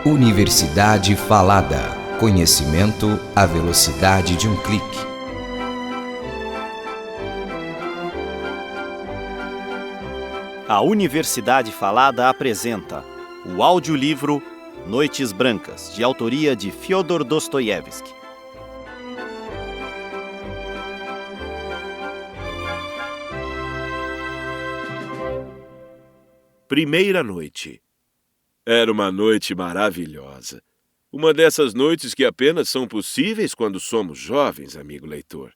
Universidade Falada. Conhecimento à velocidade de um clique. A Universidade Falada apresenta o audiolivro Noites Brancas, de autoria de Fyodor Dostoiévski. Primeira noite. Era uma noite maravilhosa. Uma dessas noites que apenas são possíveis quando somos jovens, amigo leitor.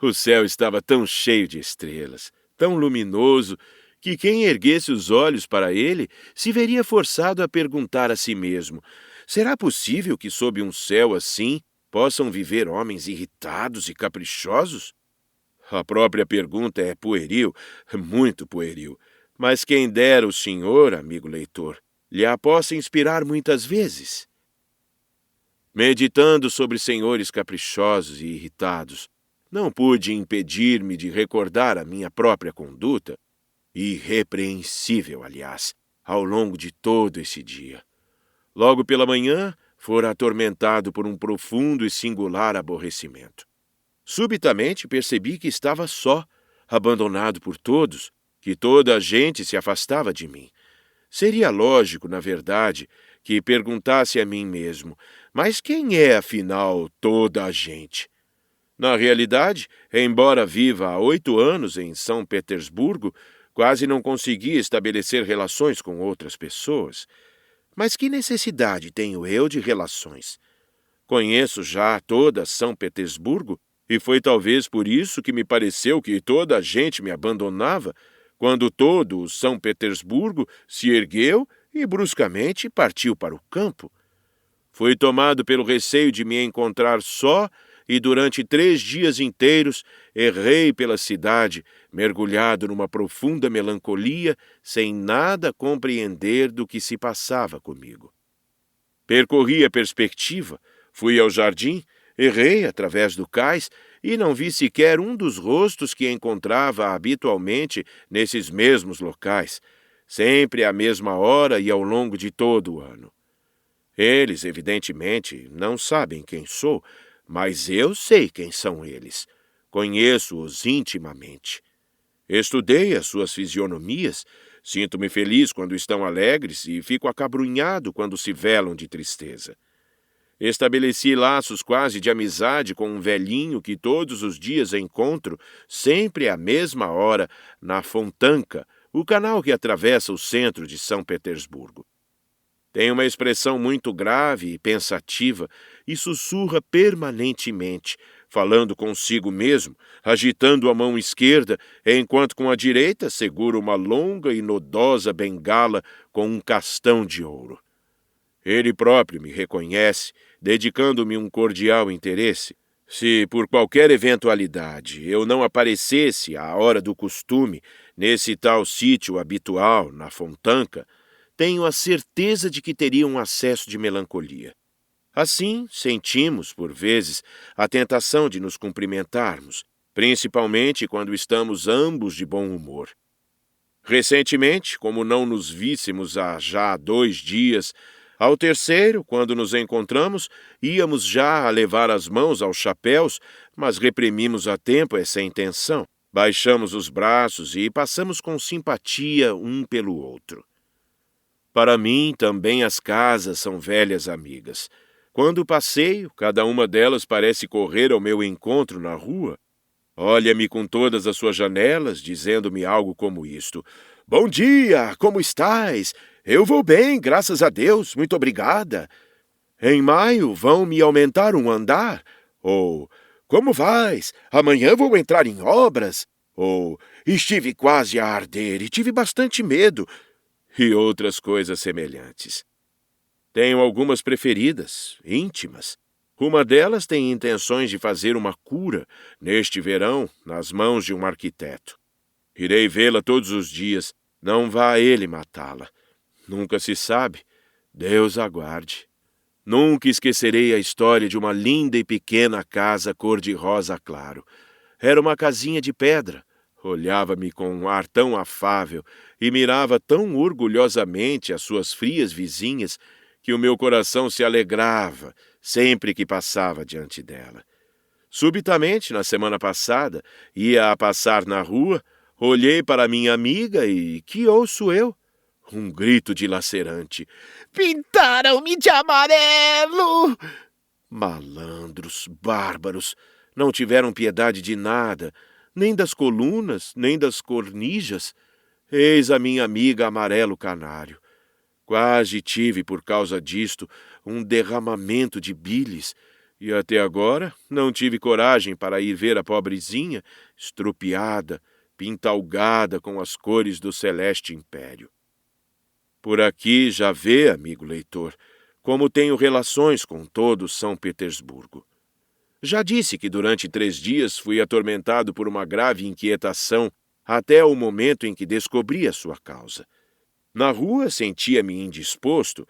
O céu estava tão cheio de estrelas, tão luminoso, que quem erguesse os olhos para ele se veria forçado a perguntar a si mesmo: será possível que sob um céu assim possam viver homens irritados e caprichosos? A própria pergunta é pueril, muito pueril, mas quem dera o senhor, amigo leitor, lhe a possa inspirar muitas vezes. Meditando sobre senhores caprichosos e irritados, não pude impedir-me de recordar a minha própria conduta, irrepreensível, aliás, ao longo de todo esse dia. Logo pela manhã, fora atormentado por um profundo e singular aborrecimento. Subitamente percebi que estava só, abandonado por todos, que toda a gente se afastava de mim. Seria lógico, na verdade, que perguntasse a mim mesmo: mas quem é, afinal, toda a gente? Na realidade, embora viva há 8 anos em São Petersburgo, quase não conseguia estabelecer relações com outras pessoas. Mas que necessidade tenho eu de relações? Conheço já toda São Petersburgo, e foi talvez por isso que me pareceu que toda a gente me abandonava, quando todo o São Petersburgo se ergueu e bruscamente partiu para o campo. Fui tomado pelo receio de me encontrar só e durante 3 dias inteiros errei pela cidade, mergulhado numa profunda melancolia, sem nada compreender do que se passava comigo. Percorri a perspectiva, fui ao jardim, errei através do cais e não vi sequer um dos rostos que encontrava habitualmente nesses mesmos locais, sempre à mesma hora e ao longo de todo o ano. Eles, evidentemente, não sabem quem sou, mas eu sei quem são eles. Conheço-os intimamente. Estudei as suas fisionomias, sinto-me feliz quando estão alegres e fico acabrunhado quando se velam de tristeza. Estabeleci laços quase de amizade com um velhinho que todos os dias encontro, sempre à mesma hora, na Fontanka, o canal que atravessa o centro de São Petersburgo. Tem uma expressão muito grave e pensativa e sussurra permanentemente, falando consigo mesmo, agitando a mão esquerda, enquanto com a direita segura uma longa e nodosa bengala com um castão de ouro. Ele próprio me reconhece, dedicando-me um cordial interesse. Se, por qualquer eventualidade, eu não aparecesse à hora do costume, nesse tal sítio habitual, na Fontanka, tenho a certeza de que teria um acesso de melancolia. Assim, sentimos, por vezes, a tentação de nos cumprimentarmos, principalmente quando estamos ambos de bom humor. Recentemente, como não nos víssemos há já 2 dias, ao terceiro, quando nos encontramos, íamos já a levar as mãos aos chapéus, mas reprimimos a tempo essa intenção. Baixamos os braços e passamos com simpatia um pelo outro. Para mim, também as casas são velhas amigas. Quando passeio, cada uma delas parece correr ao meu encontro na rua. Olha-me com todas as suas janelas, dizendo-me algo como isto: bom dia, como estás? Eu vou bem, graças a Deus, muito obrigada. Em maio vão me aumentar um andar. Ou, como vais? Amanhã vou entrar em obras. Ou, estive quase a arder e tive bastante medo. E outras coisas semelhantes. Tenho algumas preferidas, íntimas. Uma delas tem intenções de fazer uma cura, neste verão, nas mãos de um arquiteto. Irei vê-la todos os dias, não vá ele matá-la. Nunca se sabe, Deus aguarde. Nunca esquecerei a história de uma linda e pequena casa cor-de-rosa claro. Era uma casinha de pedra. Olhava-me com um ar tão afável e mirava tão orgulhosamente as suas frias vizinhas que o meu coração se alegrava sempre que passava diante dela. Subitamente, na semana passada, ia a passar na rua, olhei para minha amiga e que ouço eu? Um grito dilacerante. Pintaram-me de amarelo! Malandros, bárbaros, não tiveram piedade de nada, nem das colunas, nem das cornijas. Eis a minha amiga amarelo canário. Quase tive, por causa disto, um derramamento de bilis, e até agora não tive coragem para ir ver a pobrezinha, estrupiada, pintalgada com as cores do celeste império. Por aqui já vê, amigo leitor, como tenho relações com todo São Petersburgo. Já disse que durante 3 dias fui atormentado por uma grave inquietação até o momento em que descobri a sua causa. Na rua sentia-me indisposto.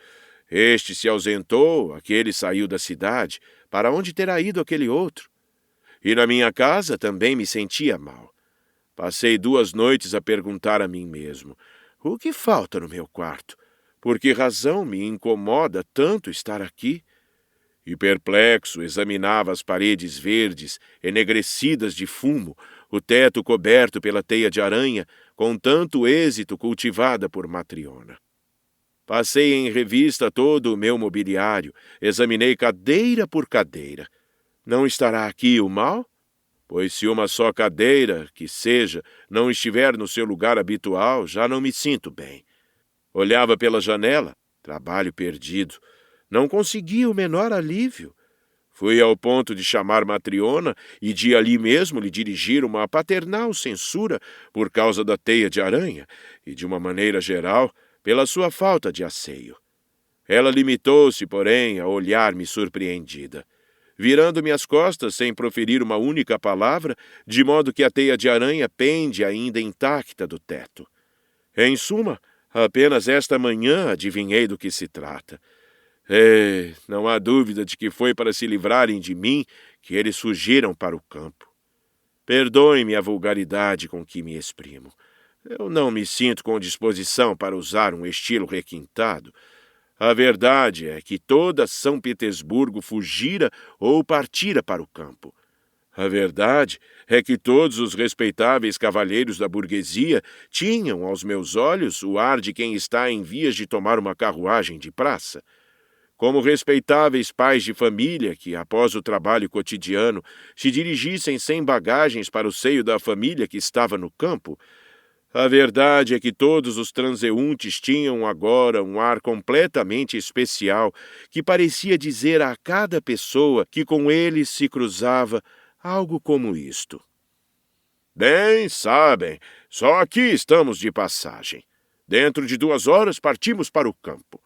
Este se ausentou, aquele saiu da cidade, para onde terá ido aquele outro? E na minha casa também me sentia mal. Passei 2 noites a perguntar a mim mesmo, o que falta no meu quarto? Por que razão me incomoda tanto estar aqui? E perplexo examinava as paredes verdes, enegrecidas de fumo, o teto coberto pela teia de aranha, com tanto êxito cultivada por Matriona. Passei em revista todo o meu mobiliário, examinei cadeira por cadeira. Não estará aqui o mal? Pois se uma só cadeira, que seja, não estiver no seu lugar habitual, já não me sinto bem. Olhava pela janela, trabalho perdido. Não conseguia o menor alívio. Fui ao ponto de chamar Matriona e de ali mesmo lhe dirigir uma paternal censura por causa da teia de aranha e, de uma maneira geral, pela sua falta de asseio. Ela limitou-se, porém, a olhar-me surpreendida, virando-me as costas sem proferir uma única palavra, de modo que a teia de aranha pende ainda intacta do teto. Em suma, apenas esta manhã adivinhei do que se trata. Não há dúvida de que foi para se livrarem de mim que eles fugiram para o campo. Perdoe-me a vulgaridade com que me exprimo. Eu não me sinto com disposição para usar um estilo requintado. A verdade é que toda São Petersburgo fugira ou partira para o campo. A verdade é que todos os respeitáveis cavalheiros da burguesia tinham, aos meus olhos, o ar de quem está em vias de tomar uma carruagem de praça. Como respeitáveis pais de família que, após o trabalho cotidiano, se dirigissem sem bagagens para o seio da família que estava no campo, a verdade é que todos os transeuntes tinham agora um ar completamente especial que parecia dizer a cada pessoa que com eles se cruzava algo como isto. Bem, sabem, só aqui estamos de passagem. Dentro de 2 horas partimos para o campo.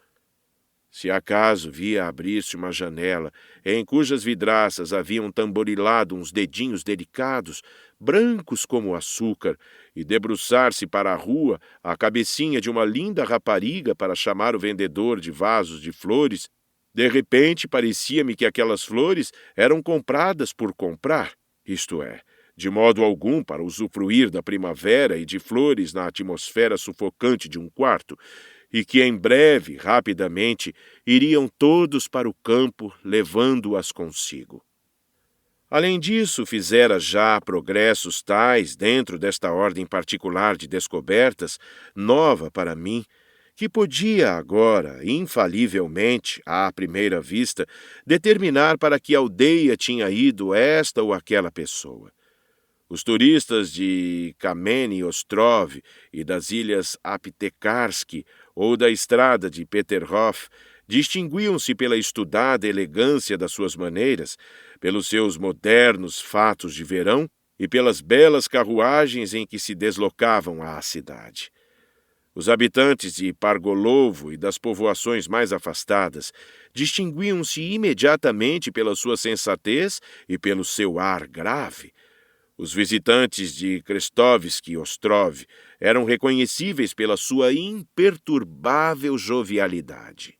Se acaso via abrir-se uma janela em cujas vidraças haviam tamborilado uns dedinhos delicados, brancos como açúcar, e debruçar-se para a rua a cabecinha de uma linda rapariga para chamar o vendedor de vasos de flores, de repente parecia-me que aquelas flores eram compradas por comprar, isto é, de modo algum para usufruir da primavera e de flores na atmosfera sufocante de um quarto, e que em breve, rapidamente, iriam todos para o campo, levando-as consigo. Além disso, fizera já progressos tais dentro desta ordem particular de descobertas, nova para mim, que podia agora, infalivelmente, à primeira vista, determinar para que aldeia tinha ido esta ou aquela pessoa. Os turistas de Kameny Ostrov e das ilhas Aptekarsky ou da estrada de Peterhof distinguiam-se pela estudada elegância das suas maneiras, pelos seus modernos fatos de verão e pelas belas carruagens em que se deslocavam à cidade. Os habitantes de Pargolovo e das povoações mais afastadas distinguiam-se imediatamente pela sua sensatez e pelo seu ar grave. Os visitantes de Krestovsky Ostrov eram reconhecíveis pela sua imperturbável jovialidade.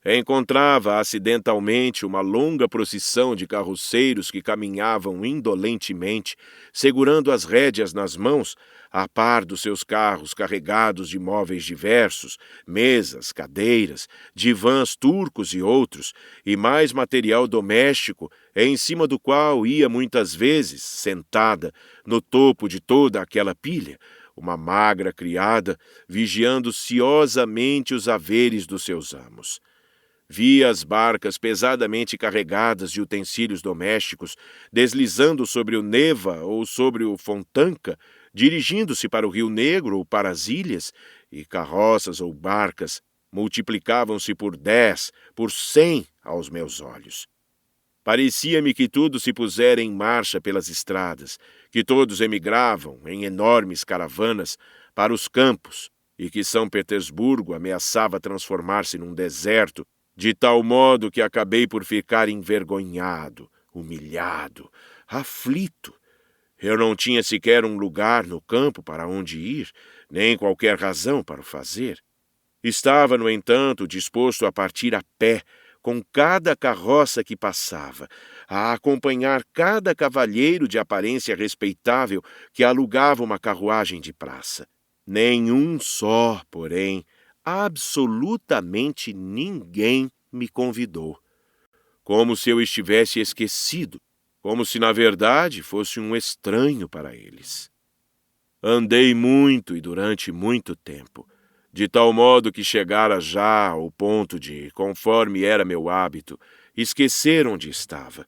Encontrava acidentalmente uma longa procissão de carroceiros que caminhavam indolentemente, segurando as rédeas nas mãos, a par dos seus carros carregados de móveis diversos, mesas, cadeiras, divãs turcos e outros, e mais material doméstico, em cima do qual ia muitas vezes, sentada, no topo de toda aquela pilha, uma magra criada, vigiando ciosamente os haveres dos seus amos. Via as barcas pesadamente carregadas de utensílios domésticos, deslizando sobre o Neva ou sobre o Fontanka, dirigindo-se para o Rio Negro ou para as ilhas, e carroças ou barcas multiplicavam-se por 10, por 100 aos meus olhos. Parecia-me que tudo se pusera em marcha pelas estradas, que todos emigravam em enormes caravanas para os campos, e que São Petersburgo ameaçava transformar-se num deserto, de tal modo que acabei por ficar envergonhado, humilhado, aflito. Eu não tinha sequer um lugar no campo para onde ir, nem qualquer razão para o fazer. Estava, no entanto, disposto a partir a pé, com cada carroça que passava, a acompanhar cada cavalheiro de aparência respeitável que alugava uma carruagem de praça. Nenhum só, porém, absolutamente ninguém me convidou. Como se eu estivesse esquecido, como se, na verdade, fosse um estranho para eles. Andei muito e durante muito tempo, de tal modo que chegara já ao ponto de, conforme era meu hábito, esquecer onde estava,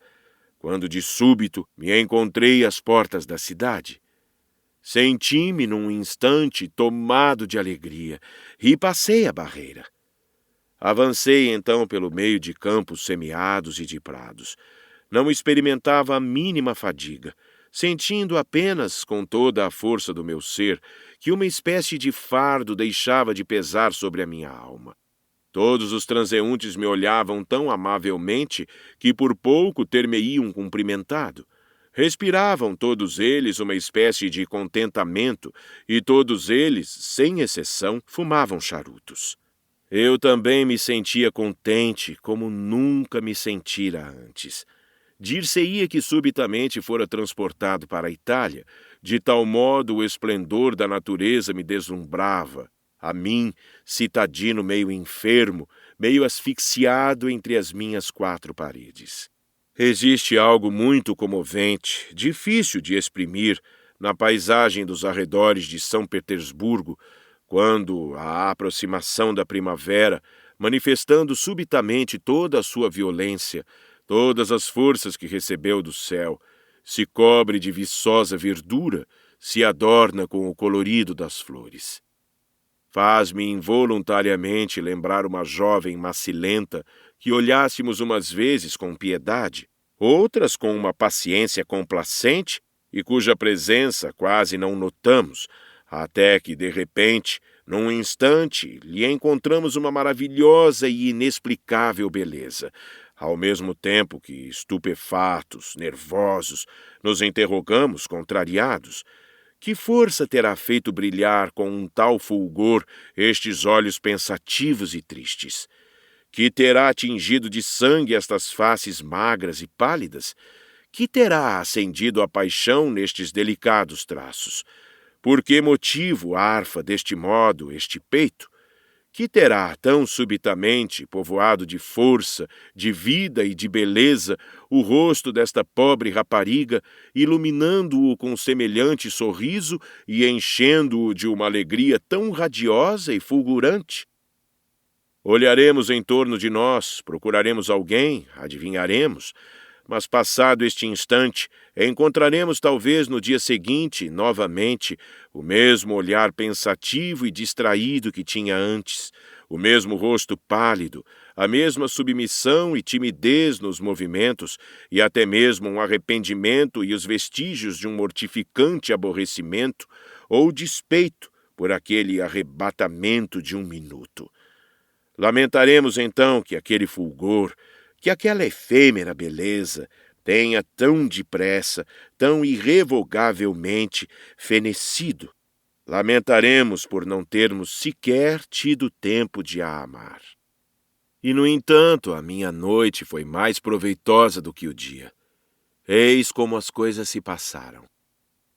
quando de súbito me encontrei às portas da cidade. Senti-me num instante tomado de alegria e passei a barreira. Avancei então pelo meio de campos semeados e de prados. Não experimentava a mínima fadiga, sentindo apenas, com toda a força do meu ser, que uma espécie de fardo deixava de pesar sobre a minha alma. Todos os transeuntes me olhavam tão amavelmente que por pouco ter-me-iam cumprimentado. Respiravam todos eles uma espécie de contentamento e todos eles, sem exceção, fumavam charutos. Eu também me sentia contente como nunca me sentira antes. Dir-se-ia que subitamente fora transportado para a Itália, de tal modo o esplendor da natureza me deslumbrava. A mim, citadino meio enfermo, meio asfixiado entre as minhas 4 paredes. Existe algo muito comovente, difícil de exprimir, na paisagem dos arredores de São Petersburgo, quando a aproximação da primavera, manifestando subitamente toda a sua violência, todas as forças que recebeu do céu, se cobre de viçosa verdura, se adorna com o colorido das flores. Faz-me involuntariamente lembrar uma jovem macilenta que olhássemos umas vezes com piedade, outras com uma paciência complacente e cuja presença quase não notamos, até que, de repente, num instante, lhe encontramos uma maravilhosa e inexplicável beleza, ao mesmo tempo que, estupefatos, nervosos, nos interrogamos, contrariados. Que força terá feito brilhar com um tal fulgor estes olhos pensativos e tristes? Que terá tingido de sangue estas faces magras e pálidas? Que terá acendido a paixão nestes delicados traços? Por que motivo arfa deste modo este peito? Que terá tão subitamente, povoado de força, de vida e de beleza, o rosto desta pobre rapariga, iluminando-o com semelhante sorriso e enchendo-o de uma alegria tão radiosa e fulgurante? Olharemos em torno de nós, procuraremos alguém, adivinharemos, mas passado este instante, encontraremos talvez no dia seguinte, novamente, o mesmo olhar pensativo e distraído que tinha antes, o mesmo rosto pálido, a mesma submissão e timidez nos movimentos, e até mesmo um arrependimento e os vestígios de um mortificante aborrecimento ou despeito por aquele arrebatamento de um minuto. Lamentaremos então que aquele fulgor, que aquela efêmera beleza tenha tão depressa, tão irrevogavelmente fenecido. Lamentaremos por não termos sequer tido tempo de a amar. E, no entanto, a minha noite foi mais proveitosa do que o dia. Eis como as coisas se passaram.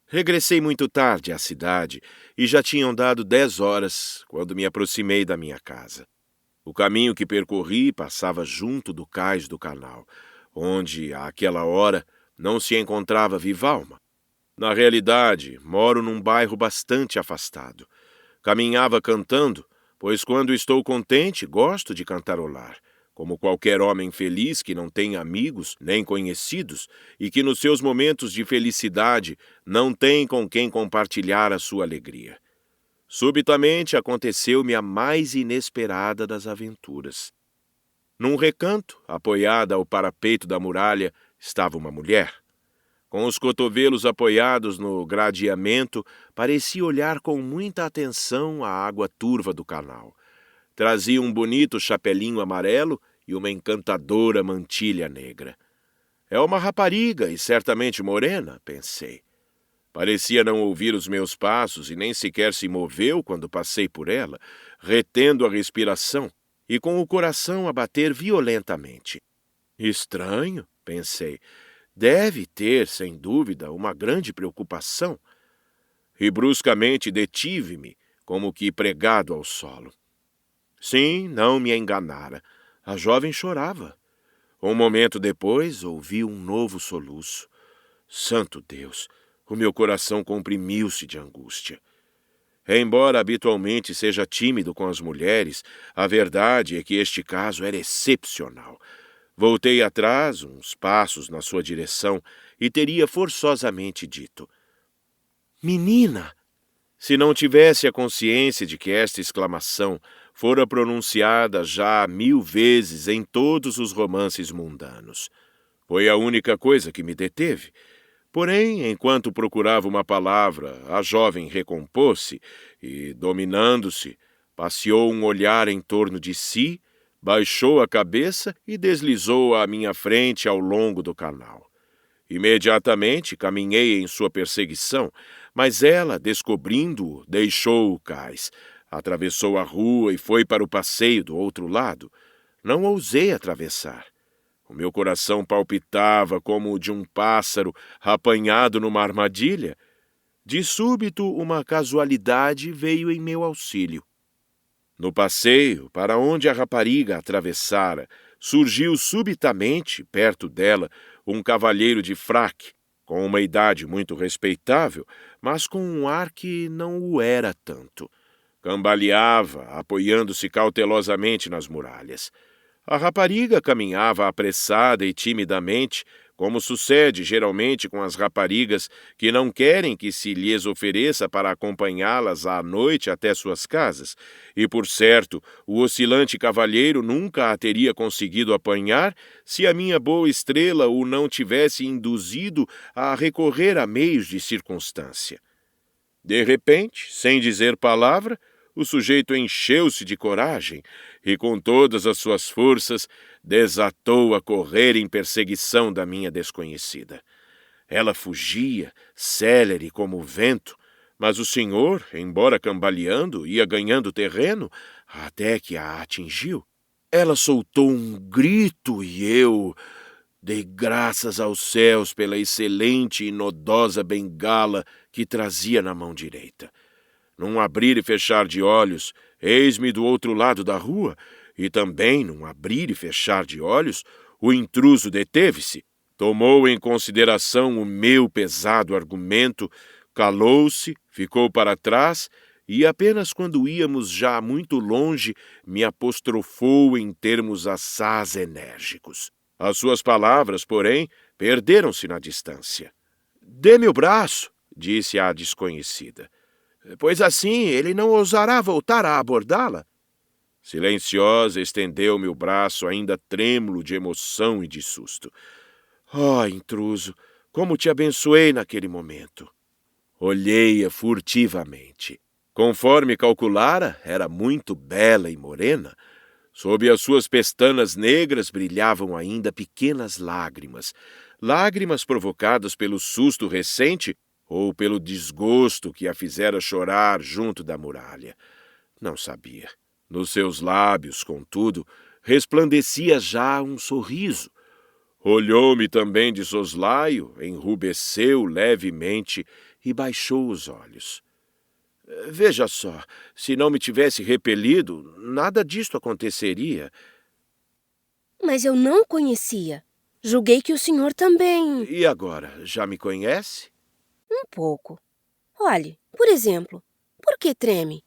Regressei muito tarde à cidade e já tinham dado 10 horas quando me aproximei da minha casa. O caminho que percorri passava junto do cais do canal, onde, àquela hora, não se encontrava viva alma. Na realidade, moro num bairro bastante afastado. Caminhava cantando, pois quando estou contente, gosto de cantarolar, como qualquer homem feliz que não tem amigos nem conhecidos e que nos seus momentos de felicidade não tem com quem compartilhar a sua alegria. Subitamente aconteceu-me a mais inesperada das aventuras. Num recanto, apoiada ao parapeito da muralha, estava uma mulher. Com os cotovelos apoiados no gradeamento, parecia olhar com muita atenção a água turva do canal. Trazia um bonito chapelinho amarelo e uma encantadora mantilha negra. É uma rapariga e certamente morena, pensei. Parecia não ouvir os meus passos e nem sequer se moveu quando passei por ela, retendo a respiração e com o coração a bater violentamente. Estranho, pensei. Deve ter, sem dúvida, uma grande preocupação. E bruscamente detive-me, como que pregado ao solo. Sim, não me enganara. A jovem chorava. Um momento depois, ouvi um novo soluço. Santo Deus! O meu coração comprimiu-se de angústia. Embora habitualmente seja tímido com as mulheres, a verdade é que este caso era excepcional. Voltei atrás, uns passos na sua direção, e teria forçosamente dito: Menina! Se não tivesse a consciência de que esta exclamação fora pronunciada já 1000 vezes em todos os romances mundanos. Foi a única coisa que me deteve. Porém, enquanto procurava uma palavra, a jovem recompôs-se e, dominando-se, passeou um olhar em torno de si, baixou a cabeça e deslizou à minha frente ao longo do canal. Imediatamente caminhei em sua perseguição, mas ela, descobrindo-o, deixou o cais, atravessou a rua e foi para o passeio do outro lado. Não ousei atravessar. O meu coração palpitava como o de um pássaro apanhado numa armadilha. De súbito, uma casualidade veio em meu auxílio. No passeio, para onde a rapariga atravessara, surgiu subitamente, perto dela, um cavalheiro de fraque, com uma idade muito respeitável, mas com um ar que não o era tanto. Cambaleava, apoiando-se cautelosamente nas muralhas. A rapariga caminhava apressada e timidamente, como sucede geralmente com as raparigas que não querem que se lhes ofereça para acompanhá-las à noite até suas casas, e, por certo, o oscilante cavalheiro nunca a teria conseguido apanhar se a minha boa estrela o não tivesse induzido a recorrer a meios de circunstância. De repente, sem dizer palavra, o sujeito encheu-se de coragem e, com todas as suas forças, desatou a correr em perseguição da minha desconhecida. Ela fugia, célere como o vento, mas o senhor, embora cambaleando, ia ganhando terreno até que a atingiu. Ela soltou um grito e eu dei graças aos céus pela excelente e nodosa bengala que trazia na mão direita. Num abrir e fechar de olhos, eis-me do outro lado da rua, e também, num abrir e fechar de olhos, o intruso deteve-se, tomou em consideração o meu pesado argumento, calou-se, ficou para trás e apenas quando íamos já muito longe me apostrofou em termos assaz enérgicos. As suas palavras, porém, perderam-se na distância. "Dê-me o braço", disse a desconhecida. "Pois assim ele não ousará voltar a abordá-la." Silenciosa, estendeu-me o braço, ainda trêmulo de emoção e de susto. Oh, intruso, como te abençoei naquele momento! Olhei-a furtivamente. Conforme calculara, era muito bela e morena. Sob as suas pestanas negras brilhavam ainda pequenas lágrimas, lágrimas provocadas pelo susto recente ou pelo desgosto que a fizera chorar junto da muralha. Não sabia. Nos seus lábios, contudo, resplandecia já um sorriso. Olhou-me também de soslaio, enrubesceu levemente e baixou os olhos. Veja só, se não me tivesse repelido, nada disto aconteceria. Mas eu não conhecia. Julguei que o senhor também... E agora, já me conhece? Um pouco. Olhe, por exemplo, por que treme?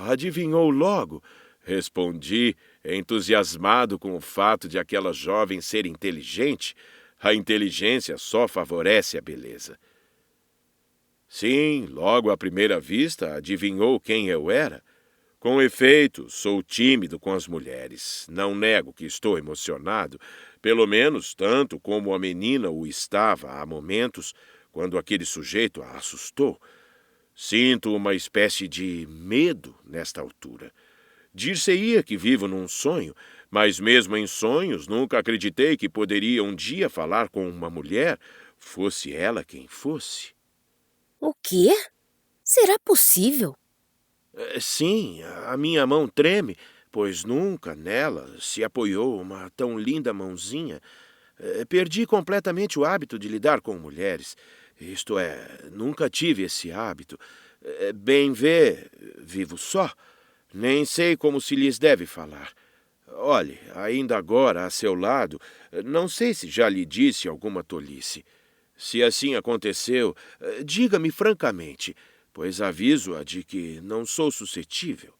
Adivinhou logo, respondi, entusiasmado com o fato de aquela jovem ser inteligente. A inteligência só favorece a beleza. Sim, logo à primeira vista, adivinhou quem eu era. Com efeito, sou tímido com as mulheres. Não nego que estou emocionado, pelo menos tanto como a menina o estava há momentos, quando aquele sujeito a assustou. Sinto uma espécie de medo nesta altura. Dir-se-ia que vivo num sonho, mas mesmo em sonhos nunca acreditei que poderia um dia falar com uma mulher, fosse ela quem fosse. O quê? Será possível? Sim, a minha mão treme, pois nunca nela se apoiou uma tão linda mãozinha. Perdi completamente o hábito de lidar com mulheres. Isto é, nunca tive esse hábito. Bem vê, vivo só. Nem sei como se lhes deve falar. Olhe, ainda agora a seu lado, não sei se já lhe disse alguma tolice. Se assim aconteceu, diga-me francamente, pois aviso-a de que não sou suscetível.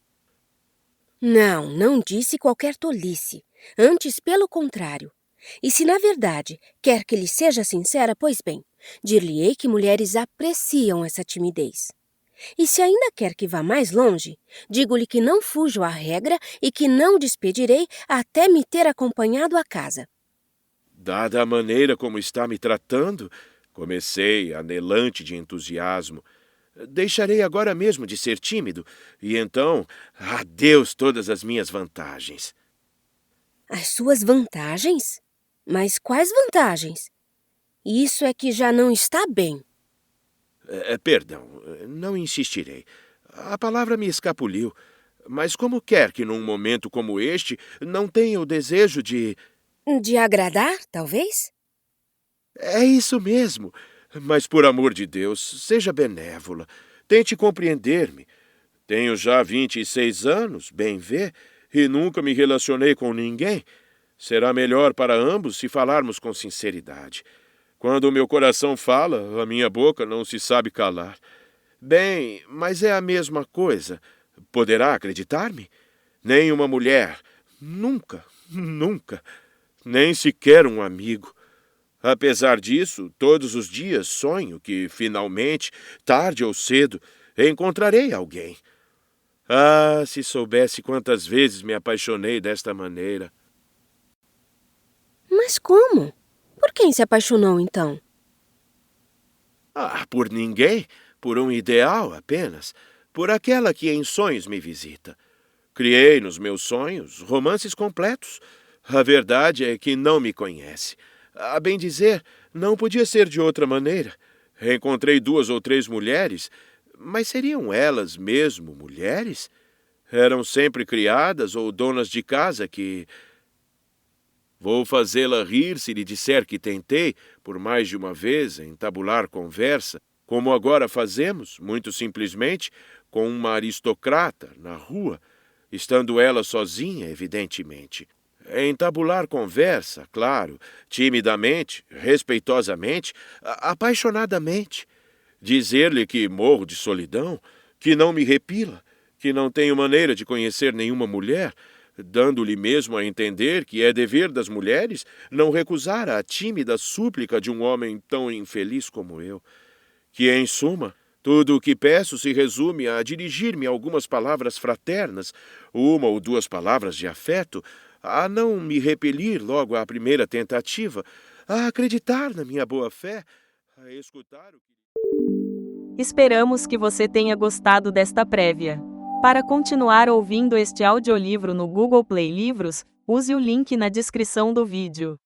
Não disse qualquer tolice. Antes, pelo contrário. E se na verdade quer que lhe seja sincera, pois bem, dir-lhe-ei que mulheres apreciam essa timidez. E se ainda quer que vá mais longe, digo-lhe que não fujo à regra e que não despedirei até me ter acompanhado à casa. Dada a maneira como está me tratando, comecei, anelante de entusiasmo. Deixarei agora mesmo de ser tímido, e então, adeus todas as minhas vantagens. As suas vantagens? Mas quais vantagens? Isso é que já não está bem. Perdão, não insistirei. A palavra me escapuliu. Mas como quer que num momento como este não tenha o desejo de... De agradar, talvez? É isso mesmo. Mas, por amor de Deus, seja benévola. Tente compreender-me. Tenho já 26 anos, bem vê, e nunca me relacionei com ninguém. Será melhor para ambos se falarmos com sinceridade. Quando o meu coração fala, a minha boca não se sabe calar. Bem, mas é a mesma coisa. Poderá acreditar-me? Nem uma mulher. Nunca, nunca. Nem sequer um amigo. Apesar disso, todos os dias sonho que, finalmente, tarde ou cedo, encontrarei alguém. Se soubesse quantas vezes me apaixonei desta maneira. Mas como? Por quem se apaixonou, então? Por ninguém, por um ideal apenas, por aquela que em sonhos me visita. Criei nos meus sonhos romances completos. A verdade é que não me conhece. A bem dizer, não podia ser de outra maneira. Encontrei 2 ou 3 mulheres, mas seriam elas mesmo mulheres? Eram sempre criadas ou donas de casa que... Vou fazê-la rir se lhe disser que tentei, por mais de uma vez, entabular conversa, como agora fazemos, muito simplesmente, com uma aristocrata na rua, estando ela sozinha, evidentemente. Entabular conversa, claro, timidamente, respeitosamente, apaixonadamente. Dizer-lhe que morro de solidão, que não me repila, que não tenho maneira de conhecer nenhuma mulher, dando-lhe mesmo a entender que é dever das mulheres não recusar a tímida súplica de um homem tão infeliz como eu. Que, em suma, tudo o que peço se resume a dirigir-me algumas palavras fraternas, 1 ou 2 palavras de afeto, a não me repelir logo à primeira tentativa, a acreditar na minha boa-fé, a escutar o que... Esperamos que você tenha gostado desta prévia. Para continuar ouvindo este audiolivro no Google Play Livros, use o link na descrição do vídeo.